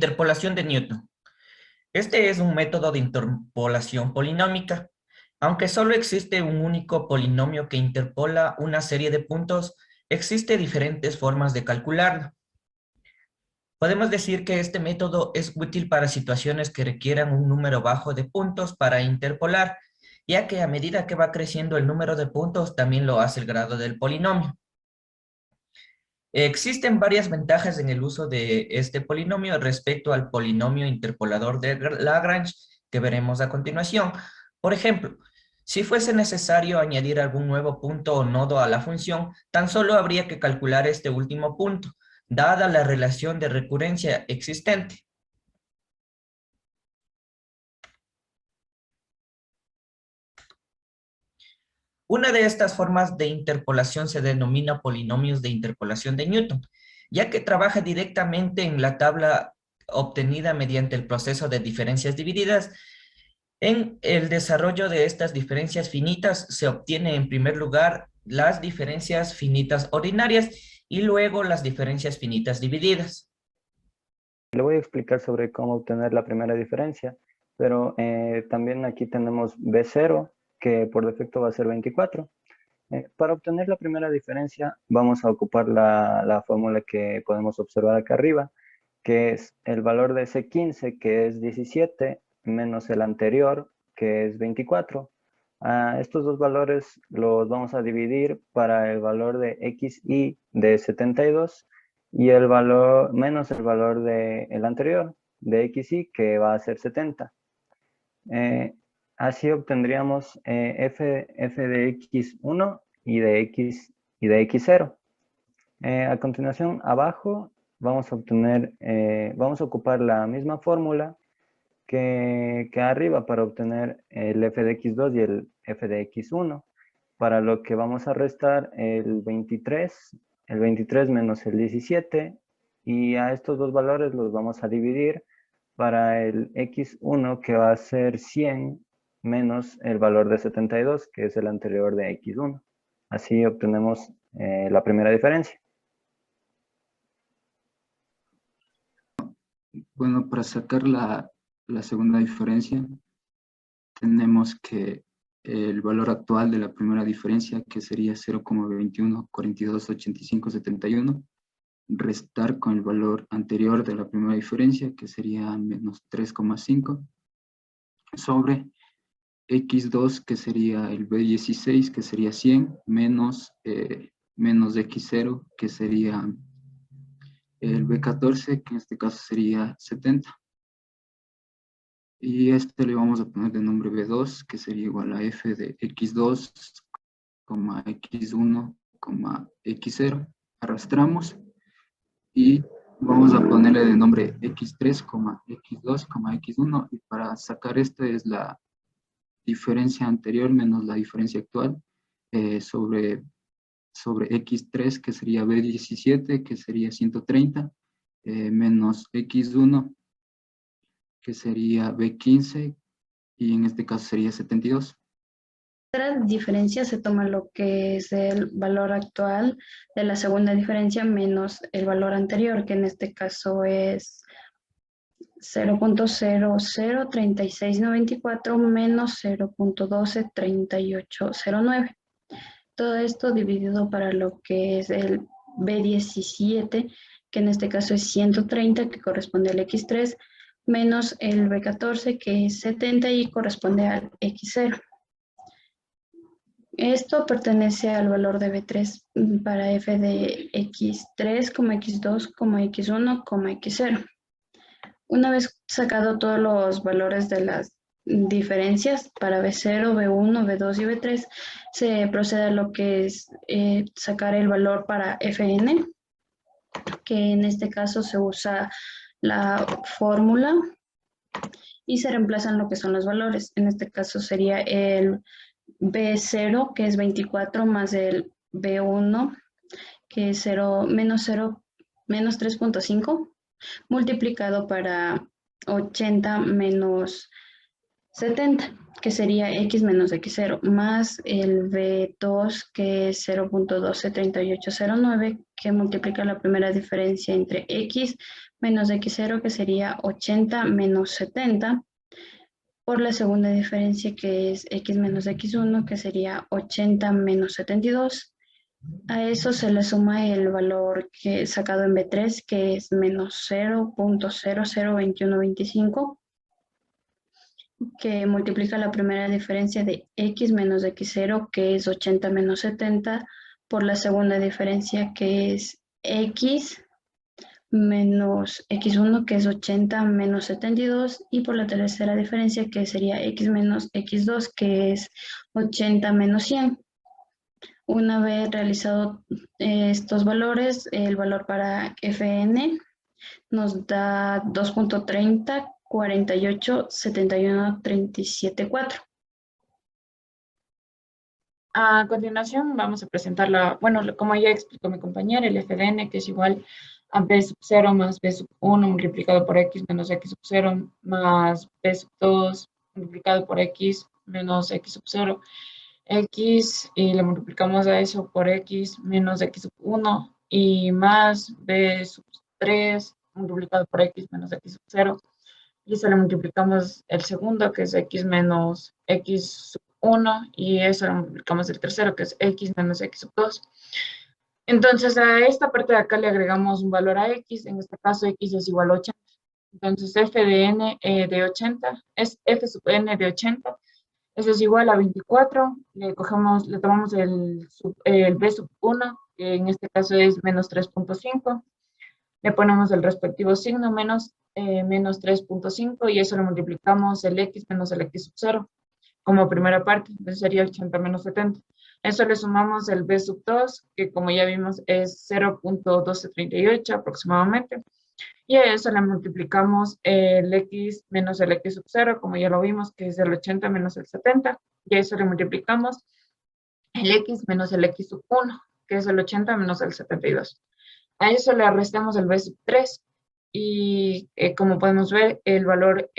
Interpolación de Newton. Este es un método de interpolación polinómica. Aunque solo existe un único polinomio que interpola una serie de puntos, existen diferentes formas de calcularlo. Podemos decir que este método es útil para situaciones que requieran un número bajo de puntos para interpolar, ya que a medida que va creciendo el número de puntos, también lo hace el grado del polinomio. Existen varias ventajas en el uso de este polinomio respecto al polinomio interpolador de Lagrange que veremos a continuación. Por ejemplo, si fuese necesario añadir algún nuevo punto o nodo a la función, tan solo habría que calcular este último punto, dada la relación de recurrencia existente. Una de estas formas de interpolación se denomina polinomios de interpolación de Newton, ya que trabaja directamente en la tabla obtenida mediante el proceso de diferencias divididas. En el desarrollo de estas diferencias finitas se obtiene en primer lugar las diferencias finitas ordinarias y luego las diferencias finitas divididas. Le voy a explicar sobre cómo obtener la primera diferencia, pero también aquí tenemos B0, que por defecto va a ser 24. Para obtener la primera diferencia vamos a ocupar la fórmula que podemos observar acá arriba, que es el valor de C15, que es 17, menos el anterior, que es 24. Estos dos valores los vamos a dividir para el valor de XY de 72 y el valor menos el valor del anterior, de XY, que va a ser 70. Así obtendríamos f de x1 y de x0. A continuación, abajo vamos a obtener, vamos a ocupar la misma fórmula que arriba para obtener el f de x2 y el f de x1, para lo que vamos a restar el 23 menos el 17, y a estos dos valores los vamos a dividir para el x1, que va a ser 100 menos el valor de 72, que es el anterior de x1. Así obtenemos la primera diferencia. Bueno, para sacar la segunda diferencia, tenemos que el valor actual de la primera diferencia, que sería 0,21, 42, 85, 71, restar con el valor anterior de la primera diferencia, que sería menos 3,5, sobre x2, que sería el b16, que sería 100, menos x0, que sería el b14, que en este caso sería 70. Y este le vamos a poner de nombre b2, que sería igual a f de x2, x1, x0. Arrastramos y vamos a ponerle de nombre x3, x2, x1. Y para sacar esta es la diferencia anterior menos la diferencia actual sobre x3, que sería b17, que sería 130, menos x1, que sería b15, y en este caso sería 72. Para la diferencia se toma lo que es el valor actual de la segunda diferencia menos el valor anterior, que en este caso es 0.003694 menos 0.123809. Todo esto dividido para lo que es el B17, que en este caso es 130, que corresponde al X3, menos el B14, que es 70 y corresponde al X0. Esto pertenece al valor de B3 para f de X3, X2, X1, X0. Una vez sacado todos los valores de las diferencias para B0, B1, B2 y B3, se procede a lo que es sacar el valor para Fn, que en este caso se usa la fórmula y se reemplazan lo que son los valores. En este caso sería el B0, que es 24, más el B1, que es menos 3.5, multiplicado para 80 menos 70, que sería x menos x0, más el B2, que es 0.123809, que multiplica la primera diferencia entre x menos x0, que sería 80 menos 70, por la segunda diferencia, que es x menos x1, que sería 80 menos 72. A eso se le suma el valor que sacado en B3, que es menos 0.002125, que multiplica la primera diferencia de x menos x0, que es 80 menos 70, por la segunda diferencia, que es x menos x1, que es 80 menos 72, y por la tercera diferencia, que sería x menos x2, que es 80 menos 100. Una vez realizado estos valores, el valor para Fn nos da 2.30, 48, 71, 37, 4. A continuación vamos a presentar como ya explicó mi compañera, el FDN, que es igual a B sub 0 más B sub 1 multiplicado por X menos X sub 0 más B sub 2 multiplicado por X menos X sub 0. X y le multiplicamos a eso por X menos X sub 1 y más B sub 3 multiplicado por X menos X sub 0. Y eso le multiplicamos el segundo, que es X menos X sub 1, y eso le multiplicamos el tercero, que es X menos X sub 2. Entonces a esta parte de acá le agregamos un valor a X, en este caso X es igual a 80. Entonces f de n de 80 es f sub n de 80. Eso es igual a 24, le tomamos el b sub 1, que en este caso es menos 3.5, le ponemos el respectivo signo menos 3.5, y eso lo multiplicamos el x menos el x sub 0 como primera parte, entonces sería 80 menos 70. Eso le sumamos el b sub 2, que como ya vimos es 0.1238 aproximadamente. Y a eso le multiplicamos el x menos el x sub 0, como ya lo vimos, que es el 80 menos el 70. Y a eso le multiplicamos el x menos el x sub 1, que es el 80 menos el 72. A eso le restamos el b sub 3. Y como podemos ver, el valor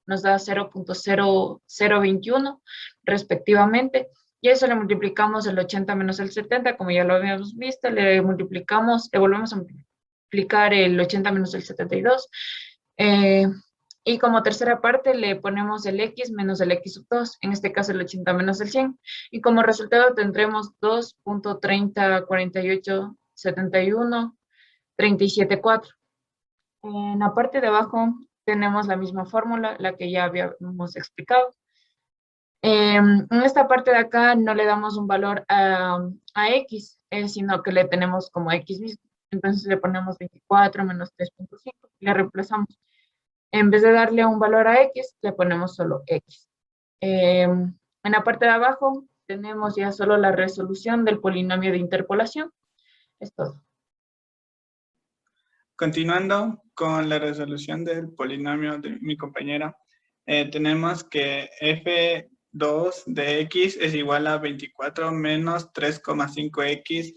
nos da 0.0021 respectivamente. Y a eso le multiplicamos el 80 menos el 70, como ya lo habíamos visto, le volvemos a multiplicar el 80 menos el 72. Y como tercera parte le ponemos el x menos el x sub 2, en este caso el 80 menos el 100. Y como resultado tendremos 2.30, 48, 71, 37, 4. En la parte de abajo tenemos la misma fórmula, la que ya habíamos explicado. En esta parte de acá no le damos un valor a x, sino que le tenemos como x mismo. Entonces le ponemos 24 menos 3.5 y le reemplazamos. En vez de darle un valor a x, le ponemos solo x. En la parte de abajo tenemos ya solo la resolución del polinomio de interpolación. Es todo. Continuando con la resolución del polinomio de mi compañera, tenemos que f2 de x es igual a 24 menos 3,5x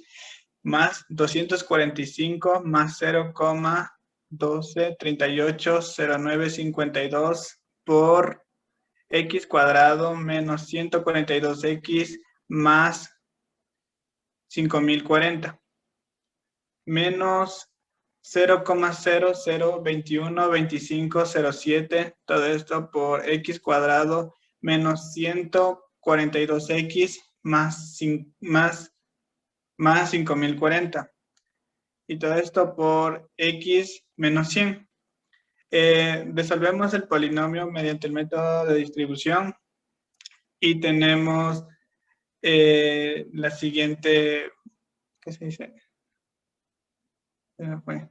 más 245 más 0,12380952 por x cuadrado menos 142x más 5040 menos 0,00212507, todo esto por x cuadrado menos 142x más 5040. Y todo esto por x menos 100. Resolvemos el polinomio mediante el método de distribución y tenemos la siguiente, ¿qué se dice? Bueno,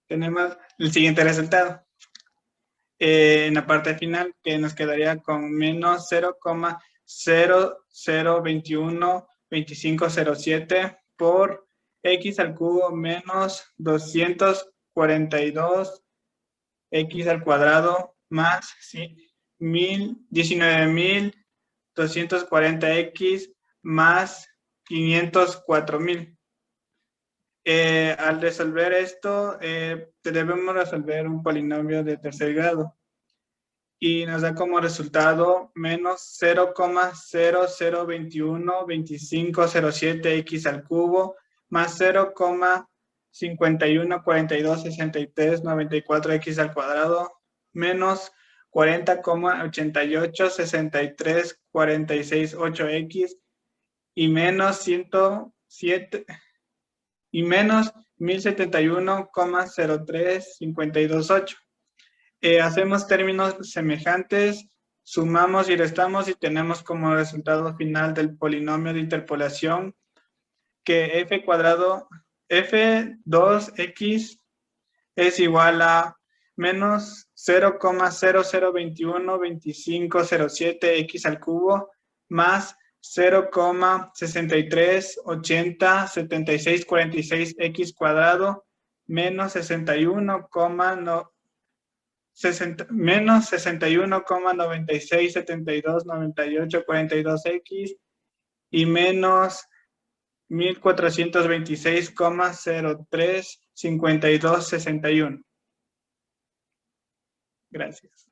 tenemos el siguiente resultado. En la parte final, que nos quedaría con menos 0,00212507 por x al cubo menos 242 x al cuadrado más 19.240x más 504.000. Al resolver esto, debemos resolver un polinomio de tercer grado. Y nos da como resultado menos 0,00212507x al cubo más 51,42,63,94x al cuadrado menos 40,88,63,46,8x y menos 107 y menos 1071,03,52,8. Hacemos términos semejantes, sumamos y restamos y tenemos como resultado final del polinomio de interpolación que f cuadrado f2x es igual a menos 0,00212507x al cubo más 0,63807646x cuadrado menos 61,96729842x y menos 1426,035261. Gracias.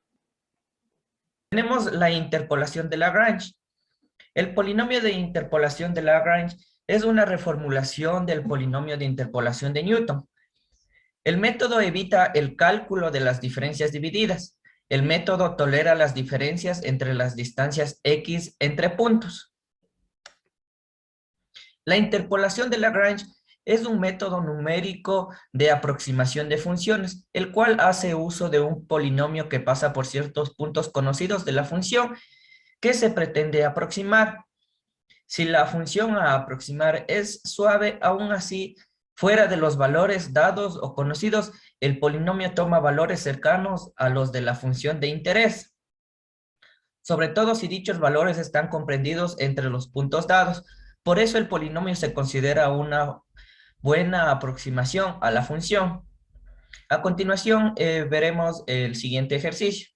Tenemos la interpolación de Lagrange. El polinomio de interpolación de Lagrange es una reformulación del polinomio de interpolación de Newton. El método evita el cálculo de las diferencias divididas. El método tolera las diferencias entre las distancias x entre puntos. La interpolación de Lagrange es un método numérico de aproximación de funciones, el cual hace uso de un polinomio que pasa por ciertos puntos conocidos de la función que se pretende aproximar. Si la función a aproximar es suave, aún así, fuera de los valores dados o conocidos, el polinomio toma valores cercanos a los de la función de interés, sobre todo si dichos valores están comprendidos entre los puntos dados. Por eso el polinomio se considera una buena aproximación a la función. A continuación, veremos el siguiente ejercicio.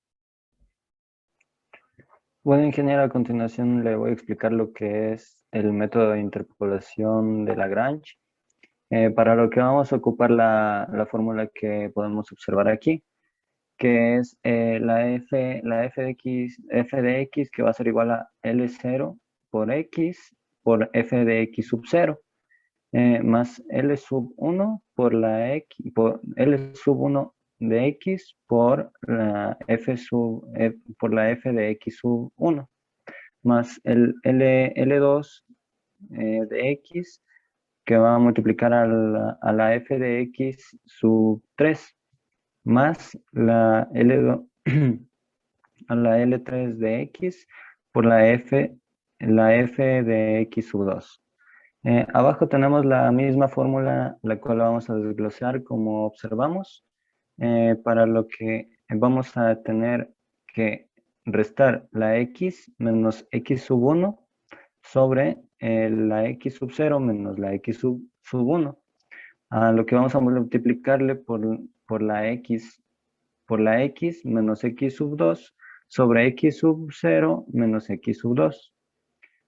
Bueno, ingeniero, a continuación le voy a explicar lo que es el método de interpolación de Lagrange. Para lo que vamos a ocupar la fórmula que podemos observar aquí, que es la f de x, que va a ser igual a L0 por x por f de x sub 0, más L sub 1 por la x, por L sub 1 de x por la f de x sub 1, más el L2 de x, que va a multiplicar a la f de x sub 3, más la L2 a la L3 de x por la f de x sub 2. Abajo tenemos la misma fórmula, la cual vamos a desglosar como observamos, para lo que vamos a tener que restar la x menos x sub 1 sobre la x sub 0 menos la x sub 1. A lo que vamos a multiplicarle por la x menos x sub 2 sobre x sub 0 menos x sub 2.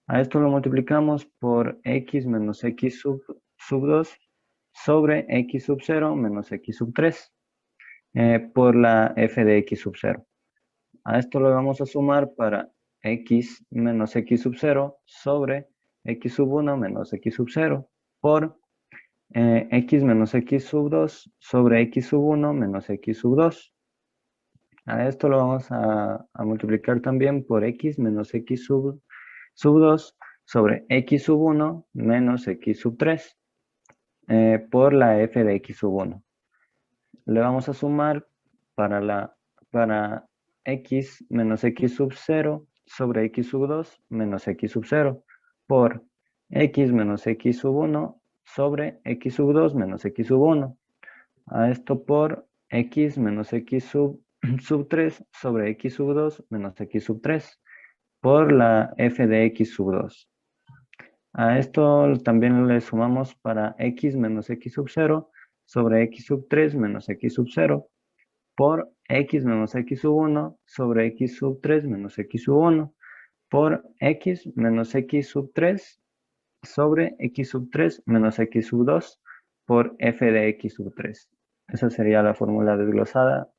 A esto lo multiplicamos por x menos x sub 2 sobre x sub 0 menos x sub 3 por la f de x sub 0. A esto lo vamos a sumar para x menos x sub 0 sobre x sub 1 menos x sub 0 por x menos x sub 2 sobre x sub 1 menos x sub 2. A esto lo vamos a multiplicar también por x menos x sub 2 sobre x sub 1 menos x sub 3 por la f de x sub 1. Le vamos a sumar para x menos x sub 0 sobre x sub 2 menos x sub 0 por x menos x sub 1 sobre x sub 2 menos x sub 1. A esto por x menos x sub 3 sobre x sub 2 menos x sub 3 por la f de x sub 2. A esto también le sumamos para x menos x sub 0 sobre x sub 3 menos x sub 0 por x menos x sub 1 sobre x sub 3 menos x sub 1 por x menos x sub 3 sobre x sub 3 menos x sub 2 por f de x sub 3. Esa sería la fórmula desglosada.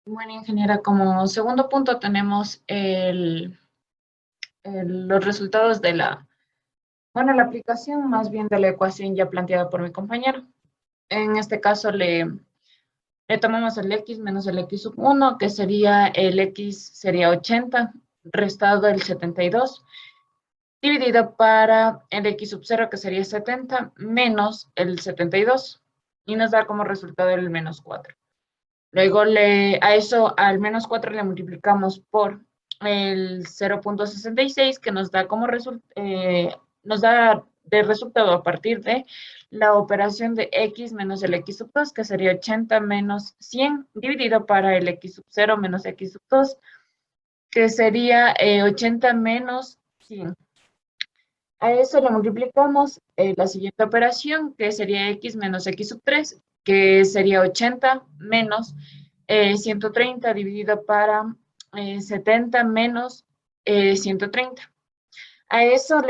Bueno, ingeniera, como segundo punto tenemos los resultados de la Bueno, la aplicación más bien de la ecuación ya planteada por mi compañero. En este caso le tomamos el x menos el x sub 1, que sería el x sería 80, restado el 72, dividido para el x sub 0, que sería 70, menos el 72, y nos da como resultado el menos 4. Luego a eso, al menos 4 le multiplicamos por el 0.66, que nos da como nos da de resultado a partir de la operación de x menos el x sub 2, que sería 80 menos 100, dividido para el x sub 0 menos x sub 2, que sería 80 menos 100. A eso le multiplicamos la siguiente operación, que sería x menos x sub 3, que sería 80 menos 130 dividido para 70 menos 130. A eso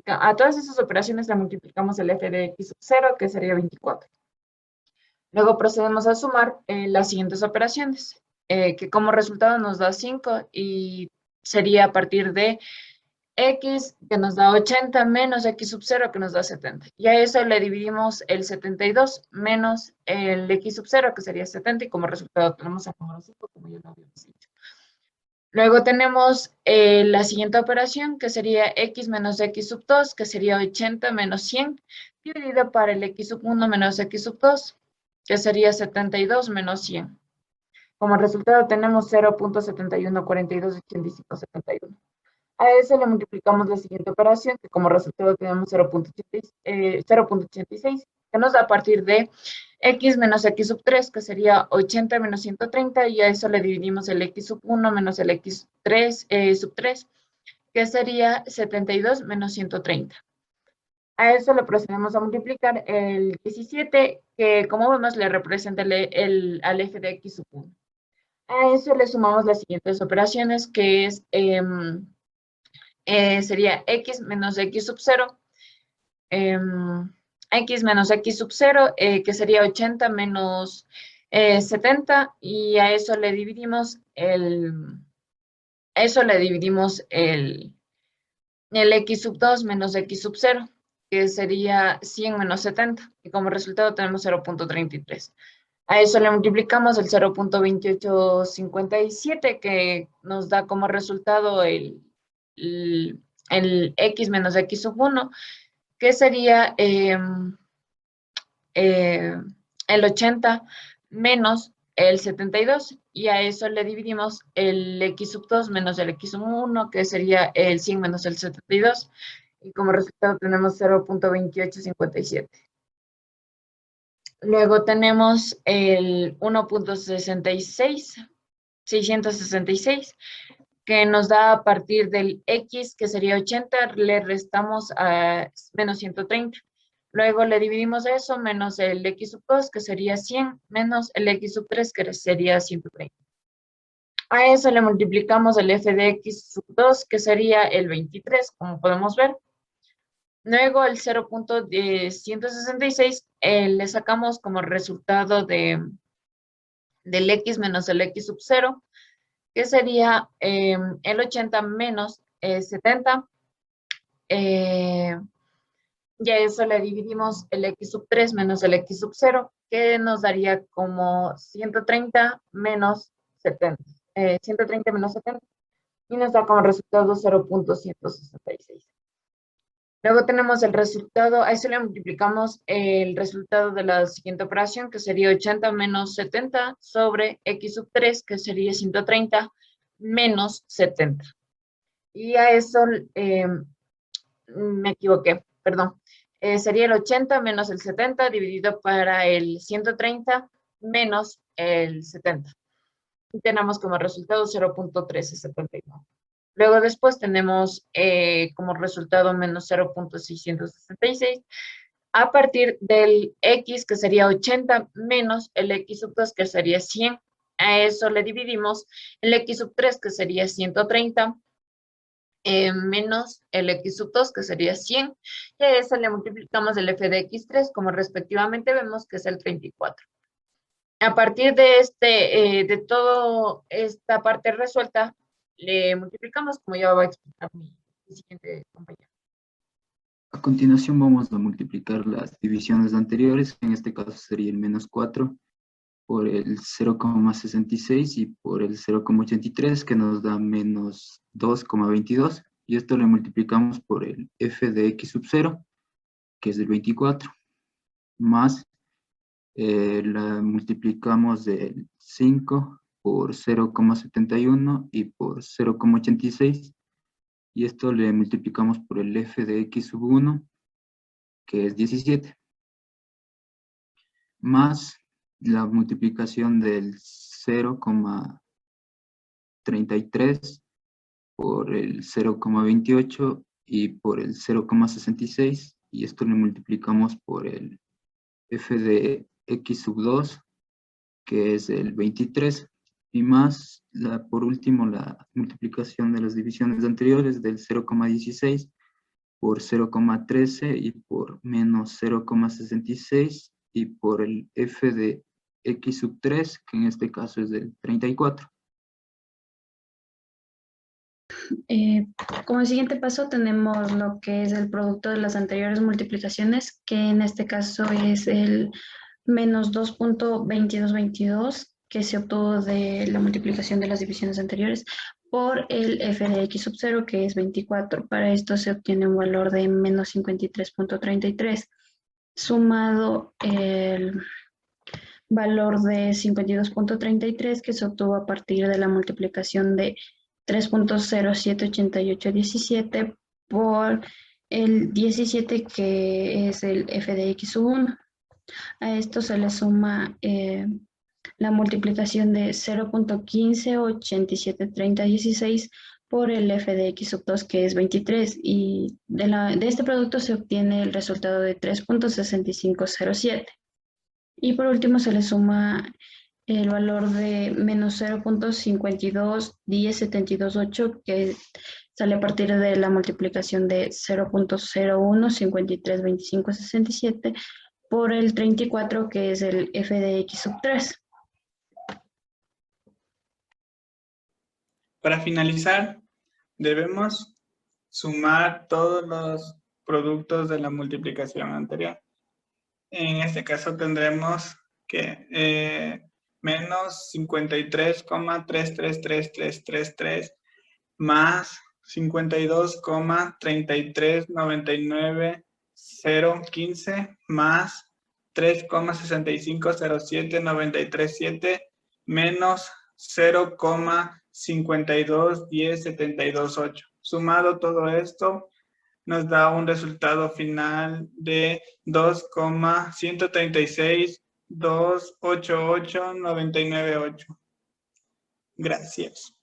a todas esas operaciones le multiplicamos el f de x sub 0, que sería 24. Luego procedemos a sumar las siguientes operaciones, que como resultado nos da 5 y sería a partir de x, que nos da 80, menos x sub 0, que nos da 70. Y a eso le dividimos el 72 menos el x sub 0, que sería 70, y como resultado tenemos el número 5, como ya lo habíamos dicho. Luego tenemos la siguiente operación, que sería x menos x sub 2, que sería 80 menos 100, dividido para el x sub 1 menos x sub 2, que sería 72 menos 100. Como resultado tenemos 0.71428571. A eso le multiplicamos la siguiente operación, que como resultado tenemos 0.86, que nos da a partir de x menos x sub 3, que sería 80 menos 130, y a eso le dividimos el x sub 1 menos el x sub 3, que sería 72 menos 130. A eso le procedemos a multiplicar el 17, que como vemos le representa al f de x sub 1. A eso le sumamos las siguientes operaciones, que es... sería x menos x sub 0, x menos x sub 0, que sería 80 menos 70, y a eso le dividimos el x sub 2 menos x sub 0, que sería 100 menos 70, y como resultado tenemos 0.33. A eso le multiplicamos el 0.2857, que nos da como resultado el x menos x sub 1, que sería el 80 menos el 72, y a eso le dividimos el x sub 2 menos el x sub 1, que sería el 100 menos el 72, y como resultado tenemos 0.2857. Luego tenemos el 1.666, que nos da a partir del x, que sería 80, le restamos a menos 130. Luego le dividimos eso menos el x sub 2, que sería 100, menos el x sub 3, que sería 130. A eso le multiplicamos el f de x sub 2, que sería el 23, como podemos ver. Luego el 0.166 le sacamos como resultado del x menos el x sub 0, que sería el 80 menos 70. Y a eso le dividimos el x sub 3 menos el x sub 0, que nos daría como 130 menos 70. 130 menos 70, y nos da como resultado 0.166. Luego tenemos el resultado, a eso le multiplicamos el resultado de la siguiente operación, que sería 80 menos 70 sobre x sub 3, que sería 130 menos 70. Y a eso, me equivoqué, perdón. Sería el 80 menos el 70 dividido para el 130 menos el 70. Y tenemos como resultado 0.1379. Luego después tenemos como resultado menos 0.666 a partir del x, que sería 80, menos el x sub 2, que sería 100. A eso le dividimos el x sub 3, que sería 130, menos el x sub 2, que sería 100. Y a eso le multiplicamos el f de x3, como respectivamente vemos que es el 34. A partir de toda esta parte resuelta, le multiplicamos, como ya va a explicar mi siguiente compañero. A continuación vamos a multiplicar las divisiones anteriores, en este caso sería el menos 4 por el 0,66 y por el 0,83, que nos da menos 2,22. Y esto lo multiplicamos por el f de x sub 0, que es el 24, más la multiplicamos del 5 por 0,71 y por 0,86. Y esto le multiplicamos por el f de x sub 1, que es 17, más la multiplicación del 0,33 por el 0,28 y por el 0,66, y esto le multiplicamos por el f de x sub 2, que es el 23, y más, por último, la multiplicación de las divisiones anteriores del 0,16 por 0,13 y por menos 0,66 y por el f de x sub 3, que en este caso es del 34. Como siguiente paso tenemos lo que es el producto de las anteriores multiplicaciones, que en este caso es el menos 2.2222, que se obtuvo de la multiplicación de las divisiones anteriores, por el f de x sub 0, que es 24. Para esto se obtiene un valor de menos 53.33, sumado el valor de 52.33 que se obtuvo a partir de la multiplicación de 3.078817 por el 17, que es el f de x sub 1. A esto se le suma la multiplicación de 0.15873016 por el f de x sub 2, que es 23, y de este producto se obtiene el resultado de 3.6507. Y por último se le suma el valor de menos 0.52107228, que sale a partir de la multiplicación de 0.01532567 por el 34, que es el f de x sub 3. Para finalizar, debemos sumar todos los productos de la multiplicación anterior. En este caso tendremos que menos 53,333333 más 52,3399015 más 3,6507937 menos 0,52107228. Sumado todo esto, nos da un resultado final de 2,136,288,998. Gracias.